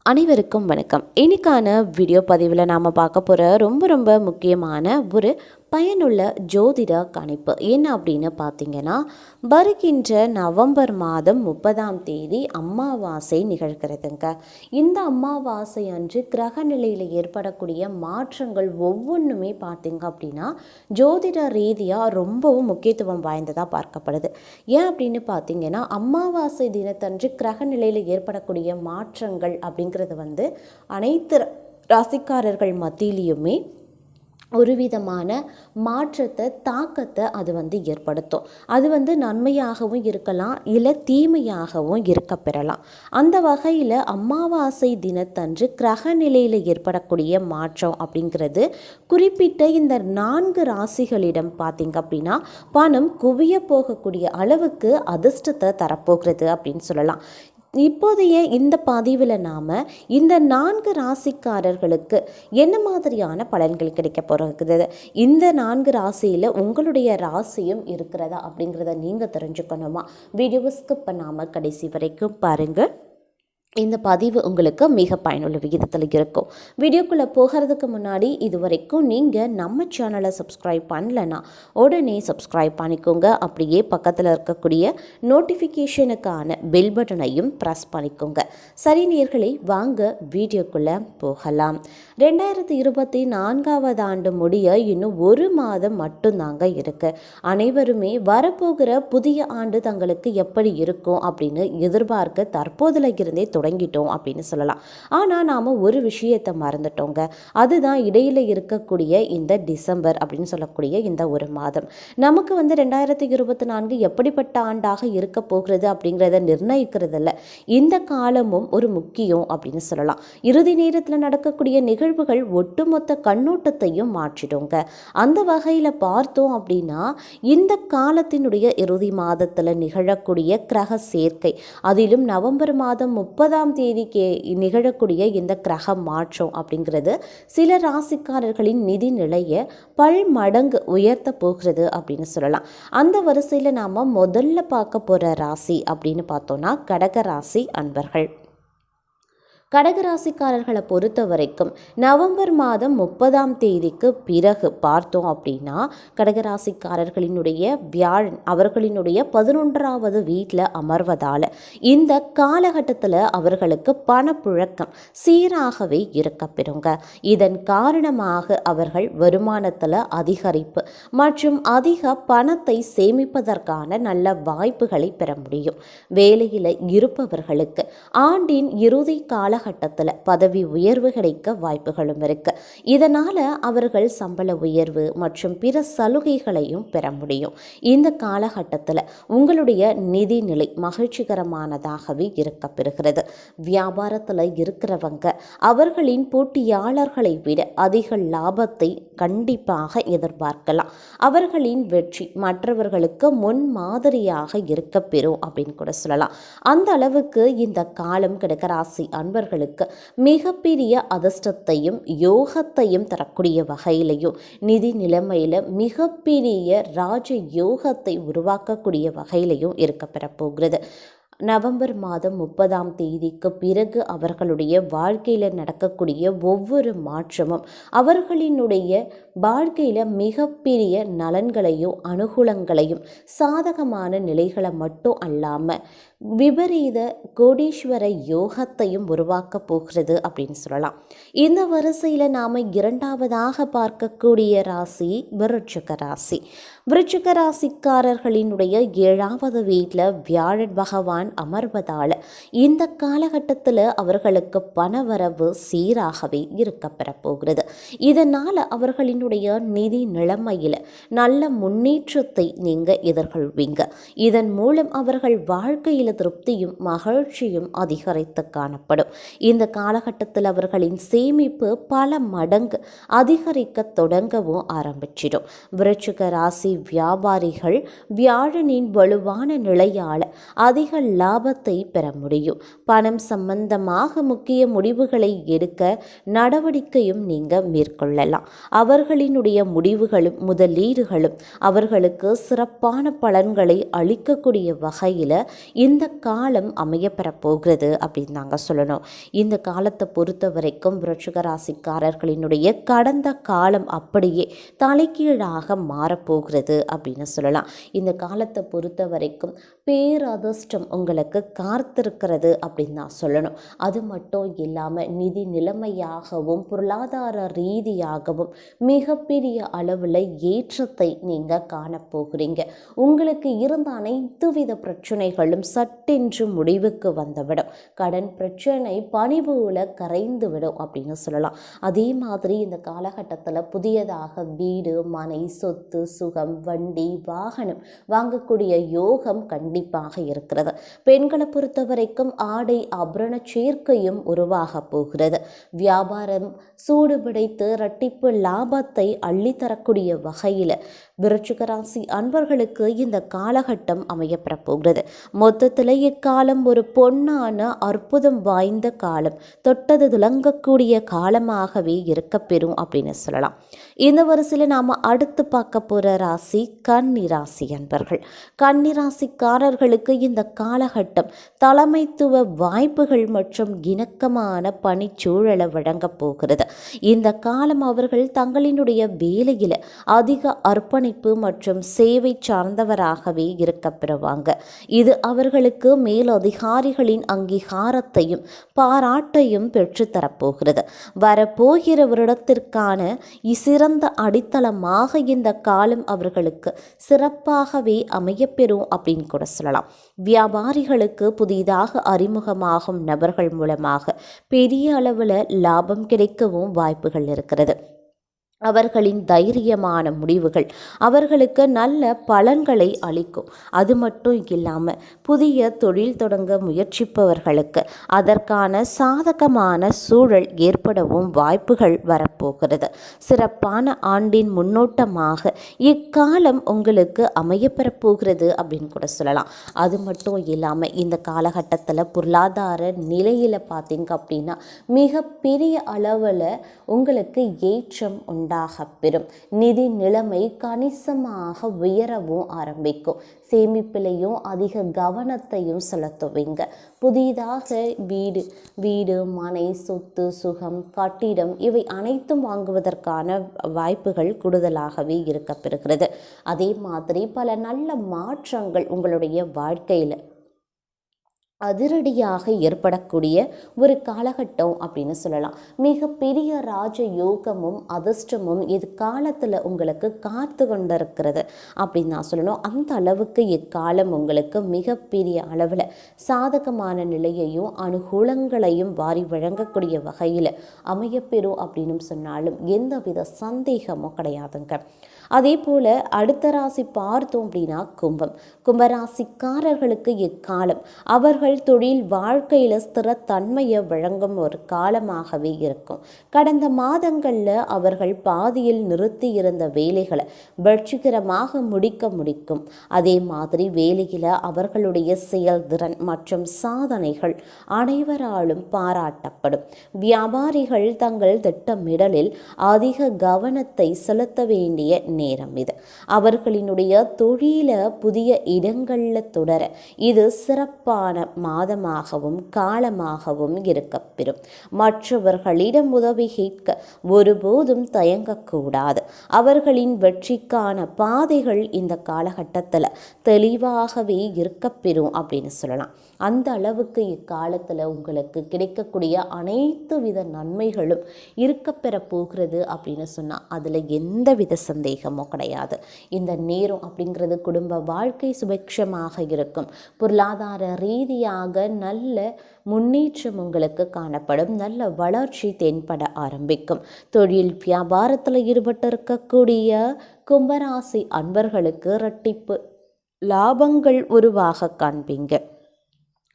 அனைவருக்கும் வணக்கம். இன்னைக்கான வீடியோ பதிவில் நாம் பார்க்க போகிற ரொம்ப முக்கியமான ஒரு பயனுள்ள ஜோதிட கணிப்பு என்ன அப்படின்னு பார்த்தீங்கன்னா, வருகின்ற நவம்பர் மாதம் 30ஆம் தேதி அமாவாசை நிகழ்கிறதுங்க. இந்த அமாவாசை அன்று கிரக நிலையில் ஏற்படக்கூடிய மாற்றங்கள் ஒவ்வொன்றுமே பார்த்தீங்க அப்படின்னா ஜோதிட ரீதியாக ரொம்பவும் முக்கியத்துவம் வாய்ந்ததாக பார்க்கப்படுது. ஏன் அப்படின்னு பார்த்தீங்கன்னா, அமாவாசை தினத்தன்று கிரக நிலையில் ஏற்படக்கூடிய மாற்றங்கள் அப்படிங்கிறது அனைத்து ராசிக்காரர்கள் மத்தியிலையுமே ஒரு விதமான மாற்றத்தை தாக்கத்தை அது ஏற்படுத்தும். அது நன்மையாகவும் இருக்கலாம், இல்லை தீமையாகவும் இருக்க பெறலாம். அந்த வகையில் அமாவாசை தினத்தன்று கிரக நிலையில் ஏற்படக்கூடிய மாற்றம் அப்படிங்கிறது குறிப்பிட்ட இந்த 4 ராசிகளிடம் பார்த்திங்க அப்படின்னா பணம் குவிய போகக்கூடிய அளவுக்கு அதிர்ஷ்டத்தை தரப்போகிறது அப்படின்னு சொல்லலாம். இப்போதைய இந்த பதிவில் நாம் இந்த 4 ராசிக்காரர்களுக்கு என்ன மாதிரியான பலன்கள் கிடைக்க போகிறது, இந்த 4 ராசியில் உங்களுடைய ராசியும் இருக்கிறதா அப்படிங்கிறத நீங்கள் தெரிஞ்சுக்கணுமா? வீடியோவை ஸ்கிப் பண்ணாமல் கடைசி வரைக்கும் பாருங்கள். இந்த பதிவு உங்களுக்கு மிக பயனுள்ள விகிதத்தில் இருக்கும். வீடியோக்குள்ளே போகிறதுக்கு முன்னாடி இது வரைக்கும் நீங்கள் நம்ம சேனலை சப்ஸ்கிரைப் பண்ணலைன்னா உடனே சப்ஸ்கிரைப் பண்ணிக்கோங்க. அப்படியே பக்கத்தில் இருக்கக்கூடிய நோட்டிஃபிகேஷனுக்கான பெல் பட்டனையும் ப்ரெஸ் பண்ணிக்கோங்க. சரி நேயர்களே, வாங்க வீடியோக்குள்ளே போகலாம். 2024 ஆண்டு முடிய இன்னும் 1 மாதம் மட்டும்தாங்க இருக்குது. அனைவருமே வரப்போகிற புதிய ஆண்டு தங்களுக்கு எப்படி இருக்கும் அப்படின்னு எதிர்பார்க்க தற்போதுல இருந்தே தொடங்கிட்டோம் அப்படின்னு சொல்லலாம். ஆனால் நாம் ஒரு விஷயத்தை மறந்துட்டோங்க. அதுதான் இடையில் இருக்கக்கூடிய இந்த டிசம்பர் அப்படின்னு சொல்லக்கூடிய இந்த 1 மாதம் நமக்கு 2024 எப்படிப்பட்ட ஆண்டாக இருக்க போகிறது அப்படிங்கிறத நிர்ணயிக்கிறதில்ல. இந்த காலமும் ஒரு முக்கியம் அப்படின்னு சொல்லலாம். இறுதி நேரத்தில் நடக்கக்கூடிய நிகழ்வுகள் ஒட்டுமொத்த கண்ணோட்டத்தையும் மாற்றிடுங்க. அந்த வகையில் பார்த்தோம் அப்படின்னா இந்த காலத்தினுடைய இறுதி மாதத்தில் நிகழக்கூடிய கிரக சேர்க்கை, அதிலும் நவம்பர் மாதம் 30ஆம் தேதிக்கு நிகழக்கூடிய இந்த கிரக மாற்றம் அப்படிங்கிறது சில ராசிக்காரர்களின் நிதி நிலையை பல்மடங்கு உயர்த்த போகிறது அப்படின்னு சொல்லலாம். அந்த வரிசையில் நாம் முதல்ல பார்க்க போகிற ராசி அப்படின்னு பார்த்தோன்னா கடக ராசி அன்பர்கள். கடகராசிக்காரர்களை பொறுத்த வரைக்கும் நவம்பர் மாதம் 30ஆம் தேதிக்கு பிறகு பார்த்தோம் அப்படின்னா கடகராசிக்காரர்களினுடைய வியாழன் அவர்களினுடைய 11வது வீட்டில் அமர்வதால் இந்த காலகட்டத்தில் அவர்களுக்கு பணப்புழக்கம் சீராகவே இருக்க பெறுங்க. இதன் காரணமாக அவர்கள் வருமானத்தில் அதிகரிப்பு மற்றும் அதிக பணத்தை சேமிப்பதற்கான நல்ல வாய்ப்புகளை பெற முடியும். வேலையில் இருப்பவர்களுக்கு ஆண்டின் இறுதி கால கட்டத்தில் பதவி உயர்வு கிடைக்க வாய்ப்புகளும் இருக்கு. இதனால அவர்கள் சம்பள உயர்வு மற்றும் பிற சலுகைகளையும் பெற முடியும். இந்த காலகட்டத்தில் உங்களுடைய நிதி நிலை மகிழ்ச்சிகரமானதாகவே இருக்க பெறுகிறது. வியாபாரத்தில் இருக்கிறவங்க அவர்களின் போட்டியாளர்களை விட அதிக லாபத்தை கண்டிப்பாக எதிர்பார்க்கலாம். அவர்களின் வெற்றி மற்றவர்களுக்கு முன் மாதிரியாக இருக்க பெறும் அப்படின்னு கூட சொல்லலாம். அந்த அளவுக்கு இந்த காலம் கடகராசி அன்பர்களுக்கு மிகப்பெரிய அதிர்ஷ்டத்தையும் யோகத்தையும் தரக்கூடிய வகையிலையும் நிதி நிலைமையில மிகப்பெரிய ராஜ யோகத்தை உருவாக்கக்கூடிய வகையிலையும் இருக்க பெற போகிறது. நவம்பர் மாதம் 30ஆம் தேதிக்கு பிறகு அவர்களுடைய வாழ்க்கையில் நடக்கக்கூடிய ஒவ்வொரு மாற்றமும் அவர்களினுடைய வாழ்க்கையில் மிகப்பெரிய நலன்களையும் அனுகூலங்களையும் சாதகமான நிலைகளை மட்டும் அல்லாமல் விபரீத கோடீஸ்வர யோகத்தையும் உருவாக்க போகிறது அப்படின்னு சொல்லலாம். இந்த வரிசையில் நாம் 2வதாக பார்க்கக்கூடிய ராசி விருச்சிக ராசி. விருச்சிக ராசிக்காரர்களினுடைய 7வது வீட்டில் வியாழன் பகவான் அமர்வதால் இந்த காலகட்டத்தில் அவர்களுக்கு பணவரவு சீராகவே இருக்க பெறப்போகிறது. இதனால் அவர்களினுடைய நிதி நிலைமையில் நல்ல முன்னேற்றத்தை நீங்கள் எதிர்கொள்வீங்க. இதன் மூலம் அவர்கள் வாழ்க்கையில் திருப்தியும் மகிழ்ச்சியும் அதிகரித்து காணப்படும். இந்த காலகட்டத்தில் அவர்களின் சேமிப்பு பல மடங்கு அதிகரிக்க தொடங்கவும் ஆரம்பிச்சிடும். விருச்சிக ராசி வியாபாரிகள் வியாழனின் வலுவான நிலையால் அதிக லாபத்தை பெற முடியும். பணம் சம்பந்தமாக முக்கிய முடிவுகளை எடுக்க நடவடிக்கையும் நீங்கள் மேற்கொள்ளலாம். அவர்களினுடைய முடிவுகளும் முதலீடுகளும் அவர்களுக்கு சிறப்பான பலன்களை அளிக்கக்கூடிய வகையில் இந்த இந்த காலம் அமையப்பெற போகிறது அப்படின்னு தாங்க சொல்லணும். இந்த காலத்தை பொறுத்த வரைக்கும் விருச்சிக ராசிக்காரர்களினுடைய கடந்த காலம் அப்படியே தலைகீழாக மாறப்போகிறது அப்படின்னு சொல்லலாம். இந்த காலத்தை பொறுத்த வரைக்கும் பேரதிர்ஷ்டம் உங்களுக்கு காத்திருக்கிறது அப்படின்னு தான் சொல்லணும். அது மட்டும் இல்லாமல் நிதி நிலைமையாகவும் பொருளாதார ரீதியாகவும் மிகப்பெரிய அளவில் ஏற்றத்தை நீங்கள் காணப்போகிறீங்க. உங்களுக்கு இருந்த அனைத்து வித பிரச்சனைகளும் சட்டென்று முடிவுக்கு வந்துவிடும். கடன் பிரச்சனை பனிபோல கரைந்து விடும் அப்படின்னு சொல்லலாம். அதே மாதிரி இந்த காலகட்டத்தில் புதியதாக வீடு, மனை, சொத்து, சுகம், வண்டி, வாகனம் வாங்கக்கூடிய யோகம் கண்டிப்பாக இருக்கிறது. பெண்களை பொறுத்த வரைக்கும் ஆடை ஆபரண சேர்க்கையும் உருவாக போகிறது. வியாபாரம் சூடுபிடித்து இரட்டிப்பு லாபத்தை அள்ளித்தரக்கூடிய வகையில் விருச்சிக ராசி அன்பர்களுக்கு இந்த காலகட்டம் அமையப்பெற போகிறது. மொத்தத்தில் இக்காலம் ஒரு பொன்னான அற்புதம் வாய்ந்த காலம், தொட்டது துலங்கக்கூடிய காலமாகவே இருக்கப்பெறும் அப்படின்னு சொல்லலாம். இந்த வரிசையில் நாம் அடுத்து பார்க்க போகிற ராசி கன்னி ராசி அன்பர்கள். கன்னி ராசிக்காரர்களுக்கு இந்த காலகட்டம் தலைமைத்துவ வாய்ப்புகள் மற்றும் இணக்கமான பணிச்சூழலை வழங்கப் போகிறது. இந்த காலம் அவர்கள் தங்களினுடைய வேலையில் அதிக அர்ப்பணிப்பு மற்றும் சேவை சார்ந்தவராகவே இருக்கப்பெறுவாங்க. இது அவர்களுக்கு மேலதிகாரிகளின் அங்கீகாரத்தையும் பாராட்டையும் பெற்றுத்தரப்போகிறது. வரப்போகிற வருடத்திற்கான சிறந்த அடித்தளமாக இந்த காலம் அவர்களுக்கு சிறப்பாகவே அமையப்பெறும் அப்படின்னு கூட சொல்லலாம். வியாபாரிகளுக்கு புதிதாக அறிமுகமாகும் நபர்கள் மூலமாக பெரிய அளவில் லாபம் கிடைக்கவும் வாய்ப்புகள் இருக்கிறது. அவர்களின் தைரியமான முடிவுகள் அவர்களுக்கு நல்ல பலன்களை அளிக்கும். அது மட்டும் இல்லாமல் புதிய தொழில் தொடங்க முயற்சிப்பவர்களுக்கு அதற்கான சாதகமான சூழல் ஏற்படவும் வாய்ப்புகள் வரப்போகிறது. சிறப்பான ஆண்டின் முன்னோட்டமாக இக்காலம் உங்களுக்கு அமையப்பெறப் போகிறது அப்படின்னு கூட சொல்லலாம். அது மட்டும் இல்லாமல் இந்த காலகட்டத்தில் பொருளாதார நிலையில் பார்த்தீங்க அப்படின்னா மிகப்பெரிய அளவில் உங்களுக்கு ஏற்றம் உண்டு பெறும். நிதி நிலைமை கணிசமாக உயரவும் ஆரம்பிக்கும். சேமிப்பிலையும் அதிக கவனத்தையும் செலுத்துவீங்க. புதிதாக வீடு, மனை, சொத்து, சுகம், கட்டிடம் இவை அனைத்தும் வாங்குவதற்கான வாய்ப்புகள் கூடுதலாகவே இருக்கப்பெறுகிறது. அதே மாதிரி பல நல்ல மாற்றங்கள் உங்களுடைய வாழ்க்கையில் அதிரடியாக ஏற்படக்கூடிய ஒரு காலகட்டம் அப்படின்னு சொல்லலாம். மிகப்பெரிய ராஜ யோகமும் அதிர்ஷ்டமும் இது காலத்தில் உங்களுக்கு காத்து கொண்டிருக்கிறது அப்படின்னு நான் சொல்லணும். அந்த அளவுக்கு இக்காலம் உங்களுக்கு மிகப்பெரிய அளவில் சாதகமான நிலையையும் அனுகூலங்களையும் வாரி வழங்கக்கூடிய வகையில் அமையப்பெறும் அப்படின்னு சொன்னாலும் எந்தவித சந்தேகமும் கிடையாதுங்க. அதே போல் அடுத்த ராசி பார்த்தோம் அப்படின்னா கும்பராசிக்காரர்களுக்கு இக்காலம் அவர்கள் தொழில் வாழ்க்கையில் ஸ்திரத்தன்மையை வழங்கும் ஒரு காலமாகவே இருக்கும். கடந்த மாதங்களில் அவர்கள் பாதியில் நிறுத்தி இருந்த வேலைகளை வெற்றிகரமாக முடிக்கும். அதே மாதிரி வேலையில் அவர்களுடைய செயல்திறன் மற்றும் சாதனைகள் அனைவராலும் பாராட்டப்படும். வியாபாரிகள் தங்கள் திட்டமிடலில் அதிக கவனத்தை செலுத்த வேண்டிய நேரம் இது. அவர்களினுடைய தொழில புதிய இடங்களில் தொடர இது சிறப்பான மாதமாகவும் காலமாகவும் இருக்கப்பெறும். மற்றவர்களிடம் உதவி கேட்க ஒருபோதும் தயங்கக்கூடாது. அவர்களின் வெற்றிக்கான பாதைகள் இந்த காலகட்டத்தில் தெளிவாகவே இருக்கப்பெறும் அப்படின்னு சொல்லலாம். அந்த அளவுக்கு இக்காலத்தில் உங்களுக்கு கிடைக்கக்கூடிய அனைத்து வித நன்மைகளும் இருக்கப்பெற போகிறது அப்படின்னு சொன்னால் அதில் எந்த வித சந்தேகமும் கிடையாது. இந்த நேரம் அப்படிங்கிறது குடும்ப வாழ்க்கை சுபிக்ஷமாக இருக்கும். பொருளாதார ரீதியாக நல்ல முன்னேற்றம் உங்களுக்கு காணப்படும். நல்ல வளர்ச்சி தென்பட ஆரம்பிக்கும். தொழில் வியாபாரத்தில் ஈடுபட்டு இருக்கக்கூடிய கும்பராசி அன்பர்களுக்கு இரட்டிப்பு லாபங்கள் உருவாக காண்பீங்க.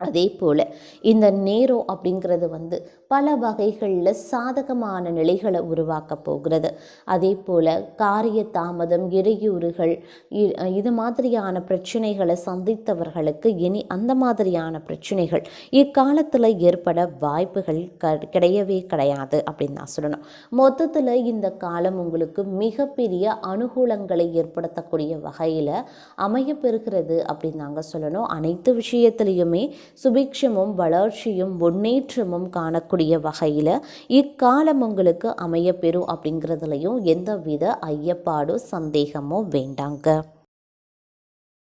அதே போல் இந்த நேரம் அப்படிங்கிறது பல வகைகளில் சாதகமான நிலைகளை உருவாக்க போகிறது. அதே போல் காரிய தாமதம், இடையூறுகள், இது மாதிரியான பிரச்சனைகளை சந்தித்தவர்களுக்கு இனி அந்த மாதிரியான பிரச்சனைகள் இக்காலத்தில் ஏற்பட வாய்ப்புகள் கிடையவே கிடையாது அப்படின்னு தான் சொல்லணும். மொத்தத்தில் இந்த காலம் உங்களுக்கு மிகப்பெரிய அனுகூலங்களை ஏற்படுத்தக்கூடிய வகையில் அமையப்பெறுகிறது அப்படின்னு நாங்கள் சொல்லணும். அனைத்து விஷயத்திலையுமே சுபிக்ஷமும் வளர்ச்சியும் முன்னேற்றமும் காணக்கூடிய வகையில் இக்காலம் உங்களுக்கு அமையப்பெறும் அப்படிங்கிறதுலையும் எந்தவித ஐயப்பாடோ சந்தேகமோ வேண்டாங்க.